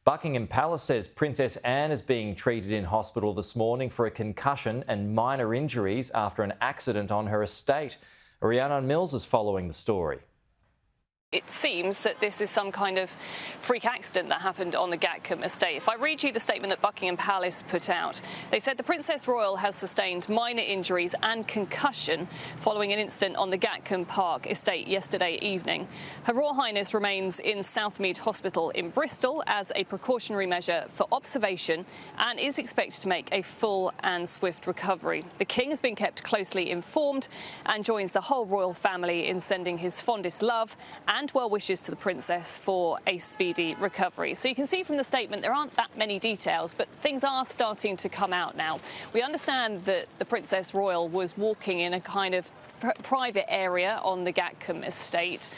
Buckingham Palace says Princess Anne is being treated in hospital this morning for a concussion and minor injuries after an accident on her estate. Rhiannon Mills is following the story. It seems that this is some kind of freak accident that happened on the Gatcombe estate. If I read you the statement that Buckingham Palace put out, they said the Princess Royal has sustained minor injuries and concussion following an incident on the Gatcombe Park estate yesterday evening. Her Royal Highness remains in Southmead Hospital in Bristol as a precautionary measure for observation and is expected to make a full and swift recovery. The King has been kept closely informed and joins the whole royal family in sending his fondest love and well wishes to the Princess for a speedy recovery. So you can see from the statement there aren't that many details, but things are starting to come out now. We understand that the Princess Royal was walking in a kind of private area on the Gatcombe estate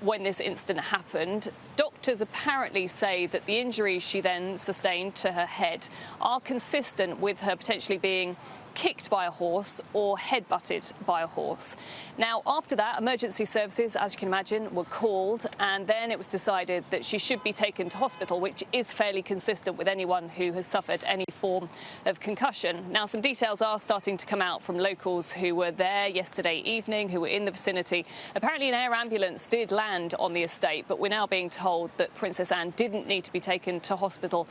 when this incident happened. Doctors apparently say that the injuries she then sustained to her head are consistent with her potentially being kicked by a horse or head-butted by a horse. Now, after that, emergency services, as you can imagine, were called, and then it was decided that she should be taken to hospital, which is fairly consistent with anyone who has suffered any form of concussion. Now, some details are starting to come out from locals who were there yesterday evening, who were in the vicinity. Apparently, an air ambulance did land on the estate, but we're now being told that Princess Anne didn't need to be taken to hospital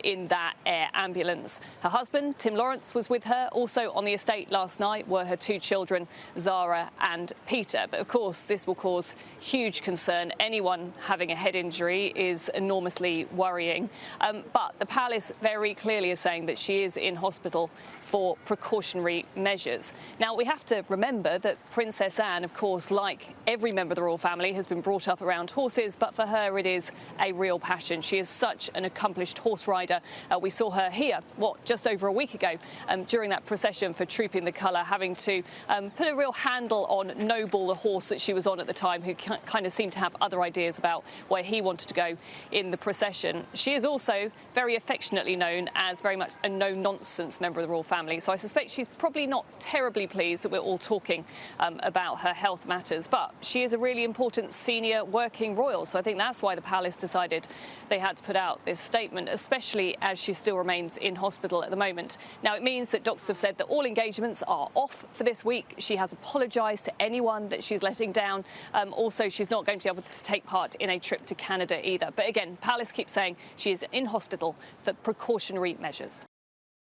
in that air ambulance. Her husband, Tim Lawrence, was with her. Also on the estate last night were her two children, Zara and Peter. But of course, this will cause huge concern. Anyone having a head injury is enormously worrying. But the palace very clearly is saying that she is in hospital for precautionary measures. Now, we have to remember that Princess Anne, of course, like every member of the royal family, has been brought up around horses, but for her it is a real passion. She is such an accomplished horse rider. We saw her here, just over a week ago, during that procession for Trooping the Colour, having to put a real handle on Noble, the horse that she was on at the time, who kind of seemed to have other ideas about where he wanted to go in the procession. She is also very affectionately known as very much a no-nonsense member of the royal family. So I suspect she's probably not terribly pleased that we're all talking about her health matters, but she is a really important senior working royal. So I think that's why the palace decided they had to put out this statement, especially as she still remains in hospital at the moment. Now, it means that doctors have said that all engagements are off for this week. She has apologised to anyone that she's letting down. Also, she's not going to be able to take part in a trip to Canada either. But again, Palace keeps saying she is in hospital for precautionary measures.